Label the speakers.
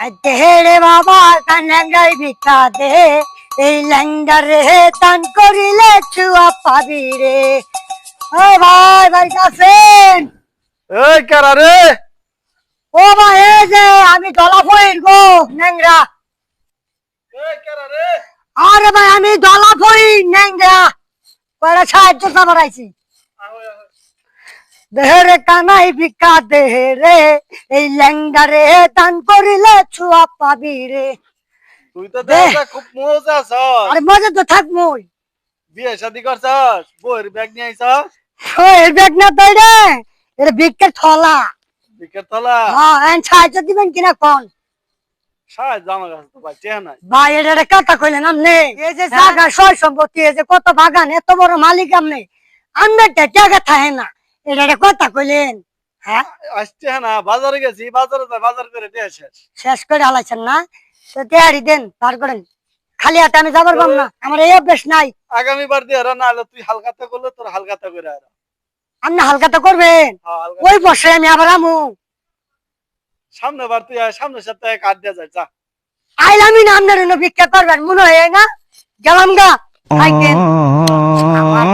Speaker 1: দেহে বাবা কান্নাই ভিক্ষা দে, এই ল্যাংডারে দান করিলে ছুয়া পাবি রে। ও ভাই ভাই আছেন?
Speaker 2: এই কারা রে?
Speaker 1: ও ভাই এই যে আমি দলা ফইর গো ন্যাংরা।
Speaker 2: এই কারা রে?
Speaker 1: আরে ভাই আমি দলা ফইর ন্যাংরা, কয়টা সাহায্য চাবার আইছি। দেহেরে কানাই ভিক্ষা দেহে, এই ল্যাংডারে দান করিলে ছুয়া পাবি রে।
Speaker 2: তুই তো দেখা খুব মজা আছস।
Speaker 1: আরে মজা তো থাকবই।
Speaker 2: বিয়ে শাদি করছস? বউয়ের ব্যাগ নিয়ে আইছস?
Speaker 1: ও এর ব্যাগ না তাই রে, এর ভিক্ষার থলা।
Speaker 2: বিকের তলা
Speaker 1: হ্যাঁ এন সাহায্য দিবেন কিনা কোন?
Speaker 2: সাহায্য আমার কাছে তো ভাই চেয়ে নাই।
Speaker 1: ভাই এটা একটা কথা কইলেন আপনি, এই যে জায়গা সয় সম্পত্তি, এই যে কত বাগান, এত বড় মালিক আপনি, আপনার টাকা থাকে না, এটা একটা কথা কইলেন? হ্যাঁ
Speaker 2: আসছে না, বাজারে গেছি, বাজারে যাই, বাজার করে দিয়ে শেষ।
Speaker 1: শেষ করে হালাইছেন না, তো দেয়ারি দেন বার করেন, খালি হাতে আমি যাবার পাম না, আমার এই অভ্যেস নাই।
Speaker 2: আগামীবার দিয়ে না হলে তুই হালকাতা করলে তোর হালকাতা করে আর
Speaker 1: আপনি হালকাতা করবেন, ওই বসে আমি আবার আমু।
Speaker 2: সামনে বার তুই আয়, সামনের সপ্তাহে কাট দিয়ে যায় যা।
Speaker 1: আইলামই না আপনার জন্য ভিক্ষা করবেন মনে হয় না, গেলাম গা। থাকেন। আমার